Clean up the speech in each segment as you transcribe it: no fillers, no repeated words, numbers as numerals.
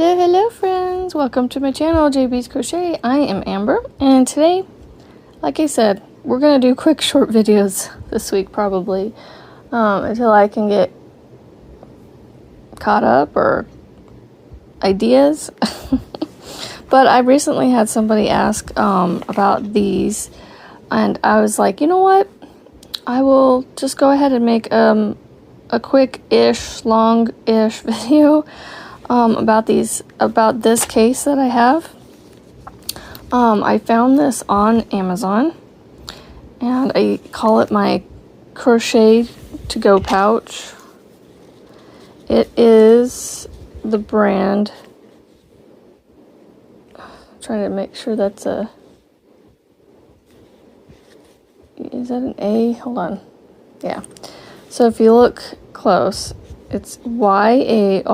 Hello friends, welcome to my channel, JB's Crochet. I am Amber, and today, like I said, we're gonna do quick short videos this week probably, until I can get caught up or ideas. But I recently had somebody ask about these, and I was like, you know what, I will just go ahead and make a quick-ish, long-ish video about this case that I have. I found this on Amazon, and I call it my crochet to go pouch. It is the brand, I'm trying to make sure that's a, is that an A? Hold on. Yeah. So if you look close, it's YARWO.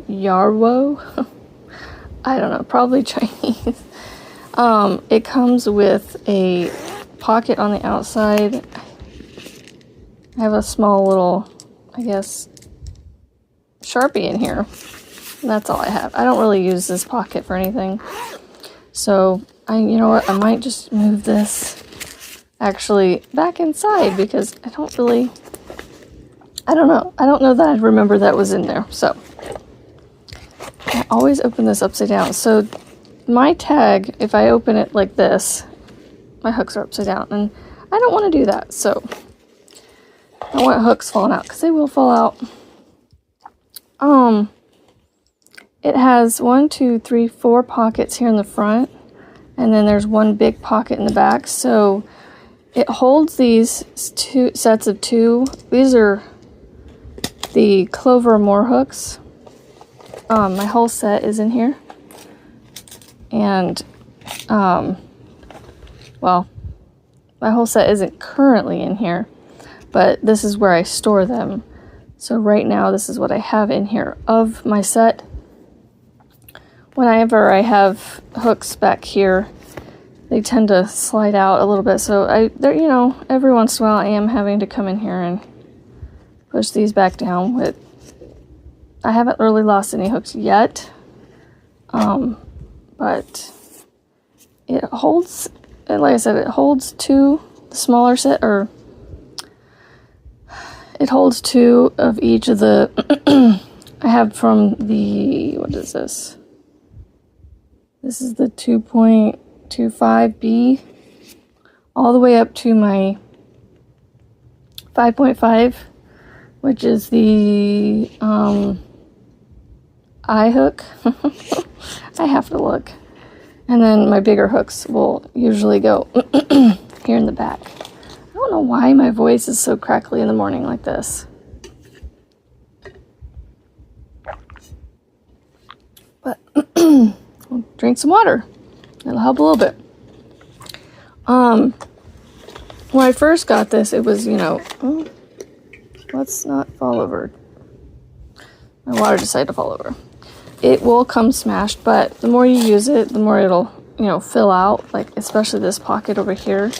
Yarwo? I don't know, probably Chinese. It comes with a pocket on the outside. I have a small little, I guess, Sharpie in here. And that's all I have. I don't really use this pocket for anything. So, you know what, I might just move this actually back inside because I don't know that I remember that was in there. So I always open this upside down. So my tag, if I open it like this, my hooks are upside down, and I don't want to do that. So I don't want hooks falling out because they will fall out. It has 1, 2, 3, 4 pockets here in the front, and then there's one big pocket in the back. So it holds these two sets of two. These are the Clover Moore hooks. My whole set is in here. And, well, my whole set isn't currently in here, but this is where I store them. So right now, this is what I have in here of my set. Whenever I have hooks back here, they tend to slide out a little bit. So you know, every once in a while I am having to come in here and push these back down. With, I haven't really lost any hooks yet, but it holds, like I said, it holds two, the smaller set, or it holds two of each of the, I have from the, what is this? This is the 2.25B, all the way up to my 5.5, which is the eye hook. I have to look. And then my bigger hooks will usually go here in the back. I don't know why my voice is so crackly in the morning like this. But we'll drink some water. It'll help a little bit. When I first got this, it was, you know, oh, let's not fall over. My water decided to fall over. It will come smashed, but the more you use it, the more it'll, you know, fill out. Like, especially this pocket over here.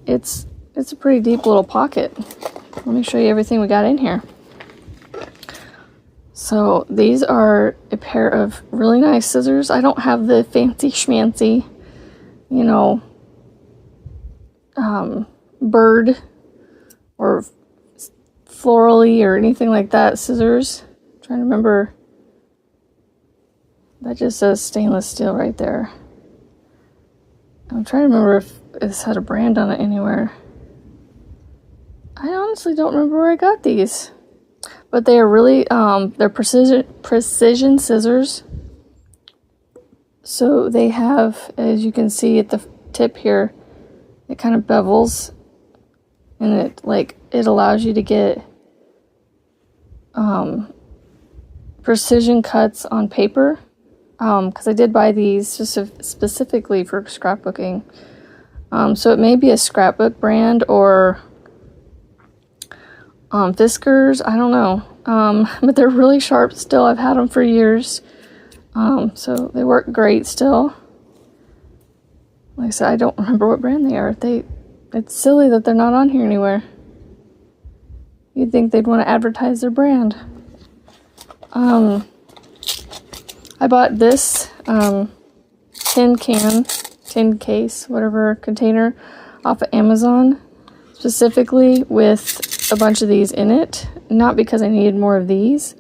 It's a pretty deep little pocket. Let me show you everything we got in here. So these are a pair of really nice scissors. I don't have the fancy schmancy, you know, bird or florally or anything like that scissors. I'm trying to remember. That just says stainless steel right there. I'm trying to remember if this had a brand on it anywhere. I honestly don't remember where I got these. But they are really, they're precision scissors. So they have, as you can see at the tip here, it kind of bevels. And it allows you to get precision cuts on paper. Because I did buy these just specifically for scrapbooking. So it may be a scrapbook brand or Fiskars, I don't know. But they're really sharp still. I've had them for years. So they work great still. Like I said, I don't remember what brand they are. It's silly that they're not on here anywhere. You'd think they'd want to advertise their brand. I bought this tin case, whatever, container off of Amazon, specifically with a bunch of these in it. Not because I needed more of these,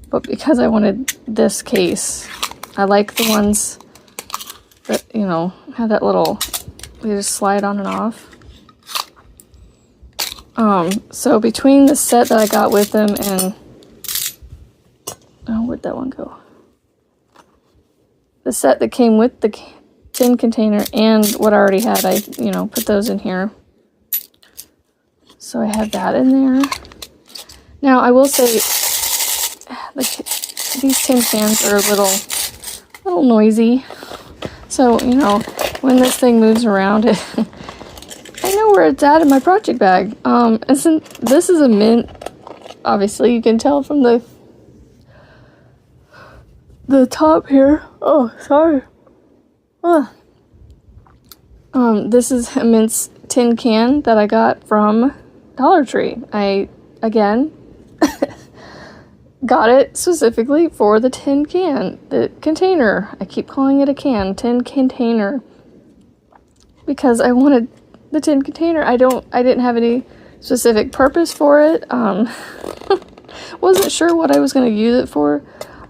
but because I wanted this case. I like the ones that, you know, have that little, they just slide on and off. So between the set that I got with them and, oh, where'd that one go? The set that came with the tin container and what I already had, I, you know, put those in here. So I have that in there. Now, I will say, these tin cans are a little noisy. So, you know, when this thing moves around, I know where it's at in my project bag. And since this is a mint, obviously you can tell from the top here. Oh, sorry. This is a mint's tin can that I got from Dollar Tree. I, again, got it specifically for the tin can, the container. I keep calling it a can, tin container, because I wanted the tin container. I didn't have any specific purpose for it. Wasn't sure what I was going to use it for,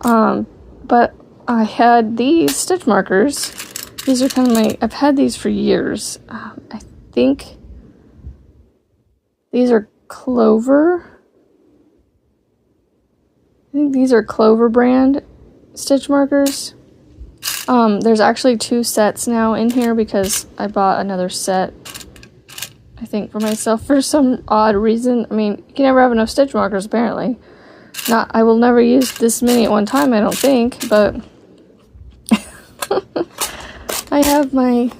but I had these stitch markers. These are kind of I've had these for years. I think these are Clover. I think these are Clover brand stitch markers. There's actually 2 sets now in here because I bought another set, I think, for myself for some odd reason. I mean, you can never have enough stitch markers, apparently. I will never use this many at one time, I don't think, but I have my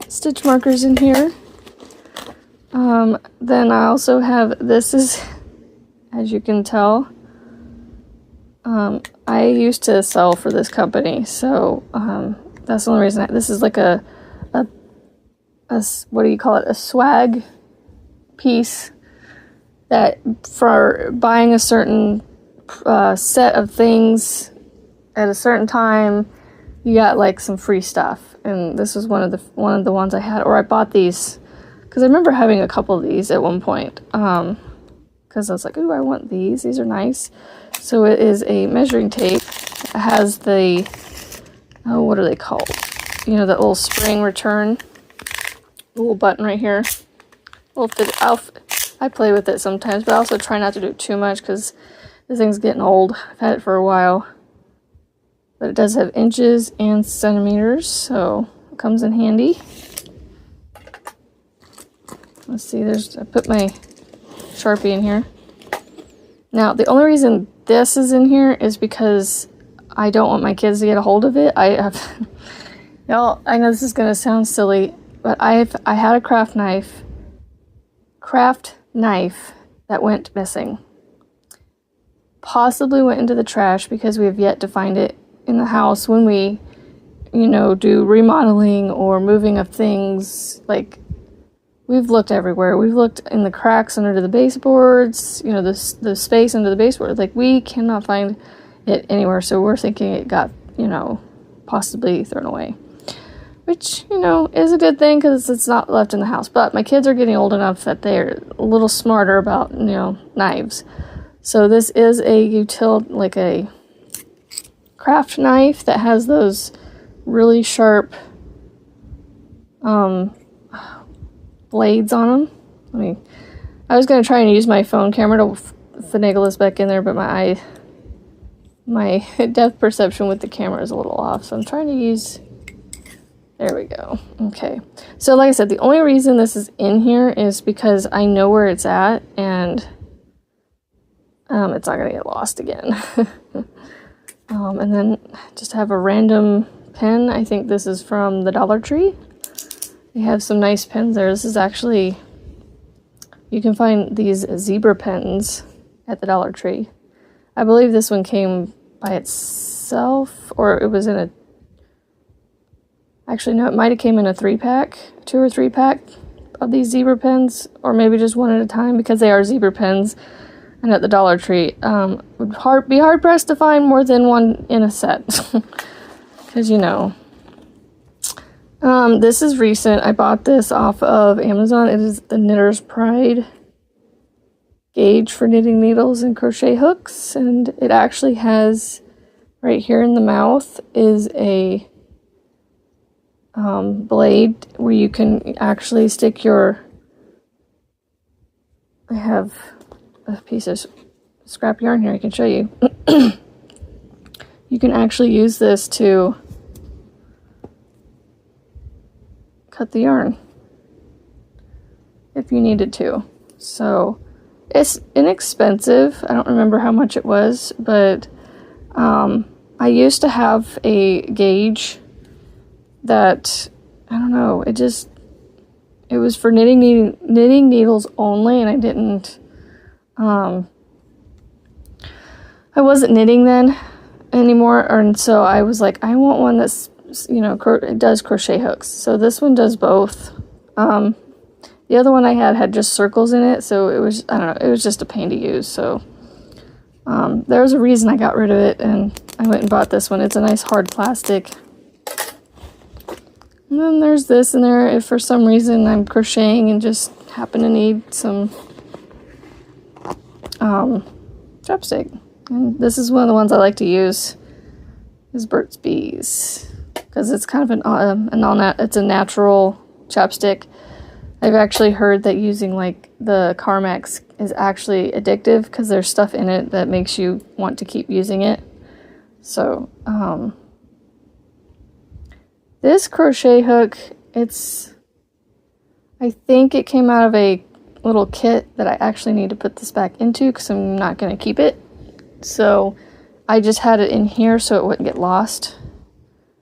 stitch markers in here. Then I also have, this is, as you can tell, I used to sell for this company, so that's the only reason. This is like a what do you call it? A swag piece that for buying a certain set of things at a certain time, you got like some free stuff. And this was one of the ones I had, or I bought these because I remember having a couple of these at one point. Because I was like, ooh, I want these. These are nice. So it is a measuring tape. It has the, oh, what are they called? You know, that little spring return. Little button right here. I play with it sometimes, but I also try not to do it too much because this thing's getting old. I've had it for a while. But it does have inches and centimeters, so it comes in handy. Let's see, I put my Sharpie in here. Now, the only reason this is in here is because I don't want my kids to get a hold of it. Y'all, I know this is going to sound silly, but I had a craft knife that went missing. Possibly went into the trash because we have yet to find it in the house when we, you know, do remodeling or moving of things. Like, we've looked everywhere. We've looked in the cracks under the baseboards, you know, the space under the baseboard. Like, we cannot find it anywhere. So we're thinking it got, you know, possibly thrown away. Which, you know, is a good thing because it's not left in the house. But my kids are getting old enough that they're a little smarter about, you know, knives. So this is like a craft knife that has those really sharp blades on them. I was going to try and use my phone camera to finagle this back in there, but my depth perception with the camera is a little off, so I'm trying to use, there we go. Okay, so like I said, the only reason this is in here is because I know where it's at, and it's not going to get lost again. And then just have a random pen. I think this is from the Dollar Tree. They have some nice pens there. This is actually, you can find these zebra pens at the Dollar Tree. I believe this one came by itself, or it was in a, actually no, it might have came in a 3-pack, 2 or 3-pack of these zebra pens, or maybe just one at a time because they are zebra pens. and at the Dollar Tree. Would be hard pressed to find more than one in a set, because you know. This is recent. I bought this off of Amazon. It is the Knitter's Pride gauge for knitting needles and crochet hooks, and it actually has right here in the mouth is a blade where you can actually stick your. I have a piece of scrap yarn here I can show you. You can actually use this to cut the yarn if you needed to. So it's inexpensive. I don't remember how much it was, but I used to have a gauge that, I don't know, it was for knitting needles only, and I didn't, I wasn't knitting then anymore, and so I was like, I want one that's, you know, it does crochet hooks. So this one does both. The other one I had just circles in it, so it was, I don't know, it was just a pain to use. So there was a reason I got rid of it, and I went and bought this one. It's a nice hard plastic. And then there's this in there if for some reason I'm crocheting and just happen to need some chapstick. And this is one of the ones I like to use, is Burt's Bees, because it's kind of it's a natural chapstick. I've actually heard that using like the Carmex is actually addictive because there's stuff in it that makes you want to keep using it. So this crochet hook, I think it came out of a little kit that I actually need to put this back into because I'm not going to keep it. So I just had it in here so it wouldn't get lost.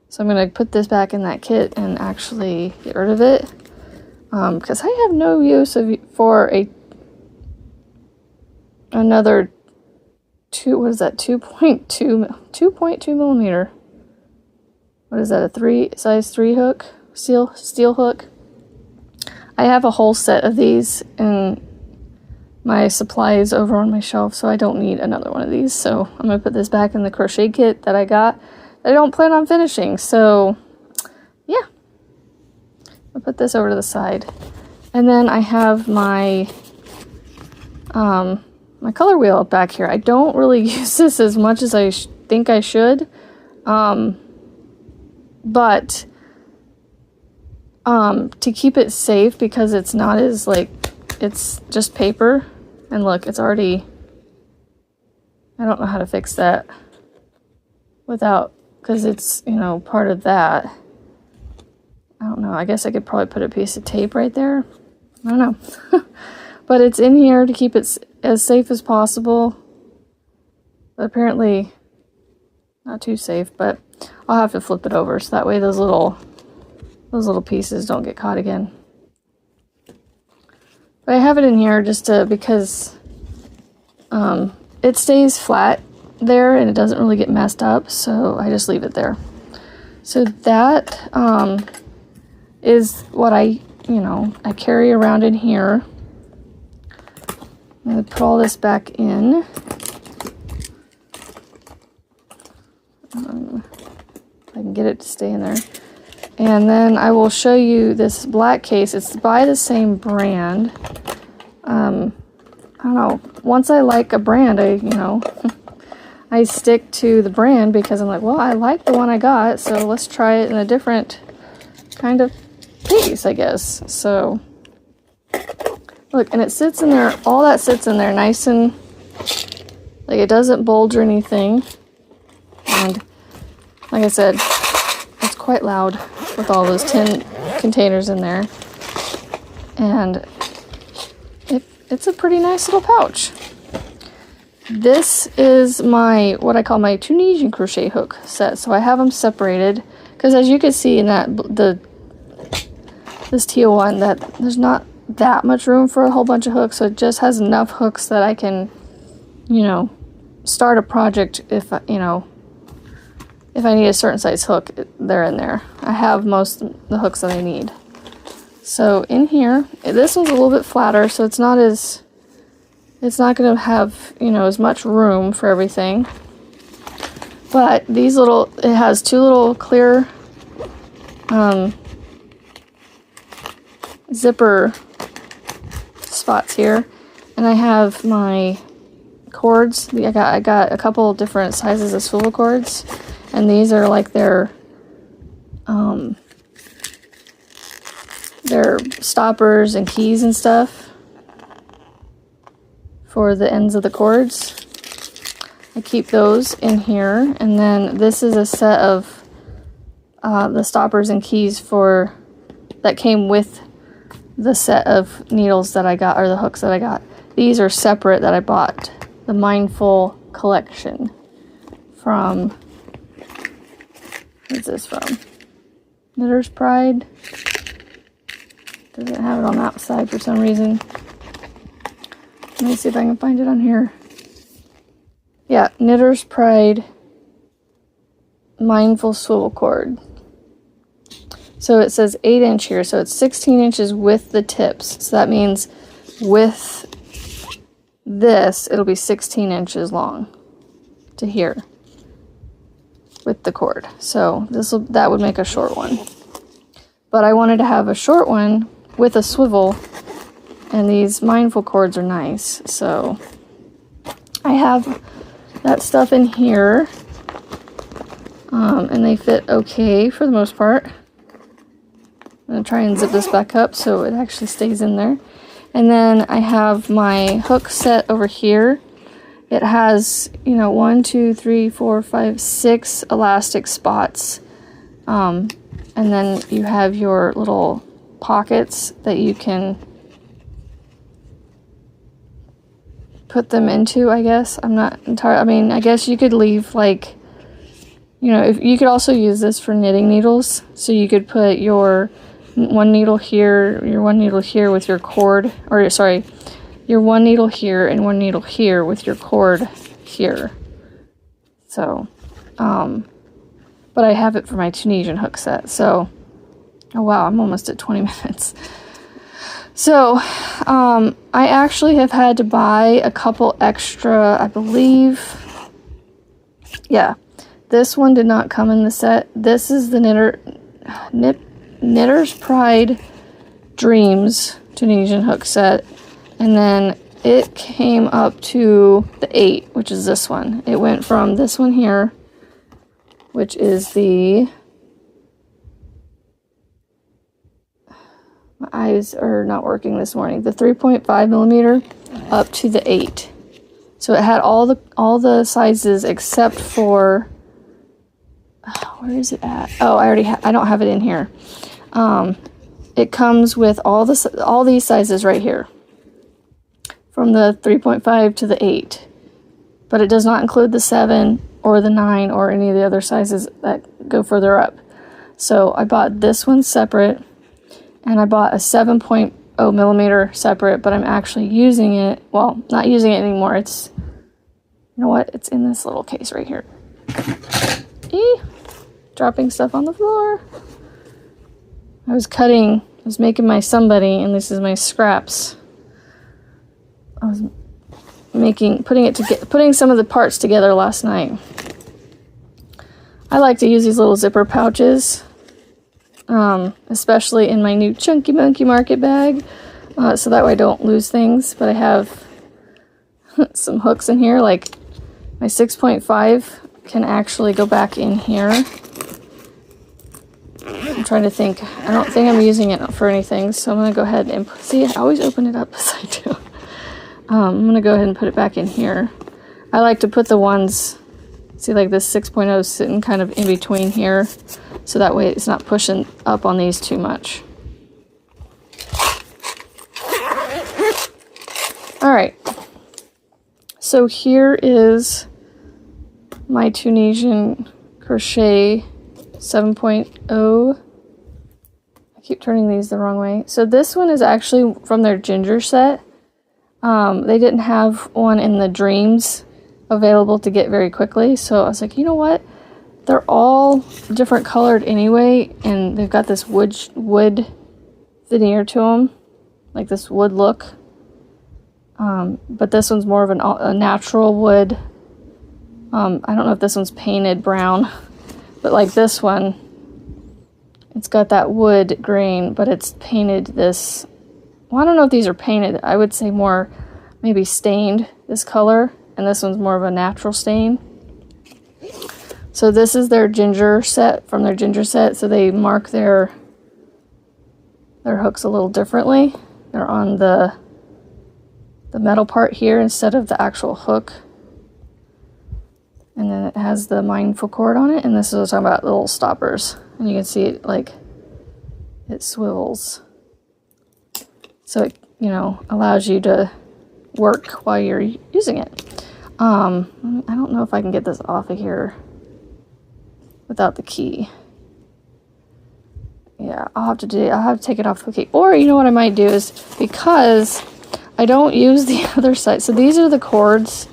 So I'm going to put this back in that kit and actually get rid of it. Because I have no use for another 2.2 millimeter. What is that, a size 3 hook? Steel hook? I have a whole set of these in my supplies over on my shelf, so I don't need another one of these. So I'm going to put this back in the crochet kit that I got that I don't plan on finishing. So yeah, I'll put this over to the side. And then I have my my color wheel back here. I don't really use this as much as I think I should. But to keep it safe, because it's not as like, it's just paper, and look, it's already, I don't know how to fix that without, because it's, you know, part of that. I don't know, I guess I could probably put a piece of tape right there. I don't know. But it's in here to keep it as safe as possible. But apparently not too safe, but I'll have to flip it over so that way those little pieces don't get caught again. But I have it in here just because it stays flat there and it doesn't really get messed up, so I just leave it there. So that is what I carry around in here. I'm going to put all this back in. I can get it to stay in there. And then I will show you this black case. It's by the same brand. I don't know. Once I like a brand, I stick to the brand because I'm like, well, I like the one I got, so let's try it in a different kind of case, I guess. So, look, and it sits in there, all that sits in there nice and, like, it doesn't bulge or anything. And, like I said, it's quite loud with all those tin containers in there. And it's a pretty nice little pouch. This is what I call my Tunisian crochet hook set. So I have them separated because, as you can see in this teal one, that there's not that much room for a whole bunch of hooks. So it just has enough hooks that I can, start a project if I need a certain size hook. They're in there. I have most of the hooks that I need. So in here, this one's a little bit flatter, so it's it's not going to have, you know, as much room for everything. But these little, it has two little clear zipper spots here, and I have my cords. I got a couple different sizes of swivel cords, and these are like their stoppers and keys and stuff for the ends of the cords. I keep those in here, and then this is a set of the stoppers and keys for that came with the set of needles that I got, or the hooks that I got. These are separate that I bought. The Mindful collection from, what's this from? Knitter's Pride. Doesn't have it on that side for some reason. Let me see if I can find it on here. Yeah, Knitter's Pride Mindful swivel cord. So it says 8" here, so it's 16 inches with the tips. So that means with this, it'll be 16 inches long to here with the cord. So that would make a short one. But I wanted to have a short one with a swivel, and these Mindful cords are nice. So I have that stuff in here, and they fit okay for the most part. I'm going to try and zip this back up so it actually stays in there. And then I have my hook set over here. It has, you know, 1, 2, 3, 4, 5, 6 elastic spots. And then you have your little pockets that you can put them into, I guess. I'm not entirely, I mean, I guess you could leave, like, you know, if you could also use this for knitting needles. So you could put your one needle here, your one needle here with your cord, or sorry, your one needle here and one needle here with your cord here. So, but I have it for my Tunisian hook set. So, oh wow, I'm almost at 20 minutes. So, I actually have had to buy a couple extra, I believe. Yeah, this one did not come in the set. This is the Knitter's Pride Dreams Tunisian hook set, and then it came up to the 8, which is this one. It went from this one here, which is the, my eyes are not working this morning, the 3.5 millimeter up to the 8. So it had all the sizes except for, where is it at? Oh, I don't have it in here. It comes with all these sizes right here, from the 3.5 to the 8, but it does not include the 7 or the 9 or any of the other sizes that go further up. So I bought this one separate, and I bought a 7.0 millimeter separate, but I'm actually using it, well, not using it anymore. It's, you know what? It's in this little case right here. Dropping stuff on the floor. I was making my somebody, and this is my scraps. I was putting some of the parts together last night. I like to use these little zipper pouches, especially in my new Chunky Monkey Market bag, so that way I don't lose things. But I have some hooks in here, like my 6.5 can actually go back in here. I'm trying to think. I don't think I'm using it for anything, so I'm going to go ahead and see, I always open it up as I do. I'm going to go ahead and put it back in here. I like to put the ones, see, like this 6.0 sitting kind of in between here, so that way it's not pushing up on these too much. Alright, so here is my Tunisian crochet 7.0. I keep turning these the wrong way. So this one is actually from their Ginger set. They didn't have one in the Dreams available to get very quickly, so I was like, you know what? They're all different colored anyway, and they've got this wood veneer to them, like this wood look. But this one's more of a natural wood. I don't know if this one's painted brown, but like this one, it's got that wood grain, but it's painted this. Well, I don't know if these are painted. I would say more maybe stained this color, and this one's more of a natural stain. So this is their ginger set, from their ginger set. So they mark their hooks a little differently. They're on the metal part here instead of the actual hook. And then it has the mindful cord on it, and this is what I'm talking about, little stoppers. And you can see it, like, it swivels. So it, you know, allows you to work while you're using it. I don't know if I can get this off of here without the key. Yeah, I'll have to take it off the key. Or, you know what I might do is, because I don't use the other side. So these are the cords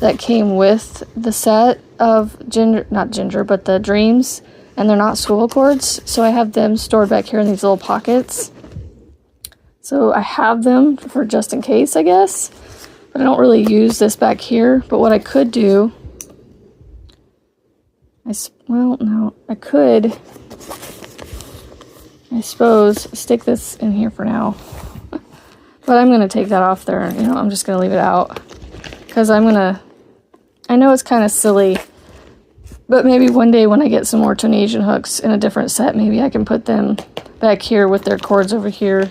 that came with the set of but the Dreams, and they're not swivel cords, so I have them stored back here in these little pockets. So I have them for just in case, I guess, but I don't really use this back here. But what I could do, I could, I suppose, stick this in here for now. But I'm going to take that off there. You know, I'm just going to leave it out, because I know it's kind of silly, but maybe one day when I get some more Tunisian hooks in a different set, maybe I can put them back here with their cords over here,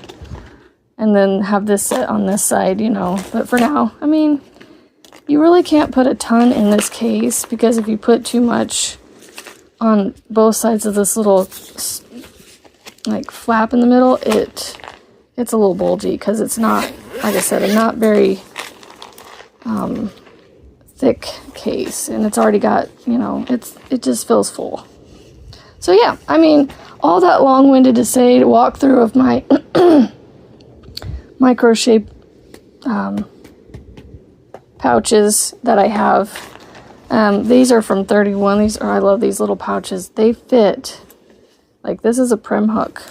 and then have this set on this side, you know. But for now, I mean, you really can't put a ton in this case, because if you put too much on both sides of this little, like, flap in the middle, it's a little bulgy, because it's not, like I said, a not very thick case, and it's already got, you know, it just feels full. So yeah, I mean, all that long-winded to say, to walk through of my my crochet pouches that I have. These are from 31. I love these little pouches. They fit, like, this is a prim hook,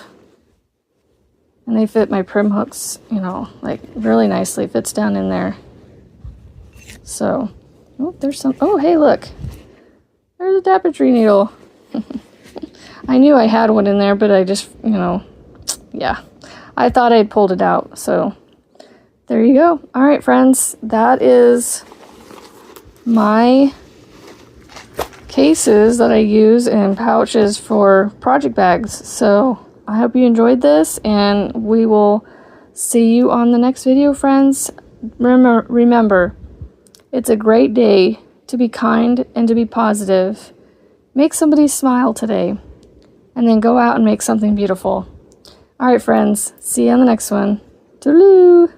and they fit my prim hooks, you know, like, really nicely. Fits down in there. So, oh, there's some, oh, hey, look. There's a tapestry needle. I knew I had one in there, but I just, you know, yeah. I thought I'd pulled it out, so there you go. All right, friends, that is my cases that I use in pouches for project bags. So I hope you enjoyed this, and we will see you on the next video, friends. Remember, it's a great day to be kind and to be positive. Make somebody smile today, and then go out and make something beautiful. All right, friends, see you on the next one. Toodaloo!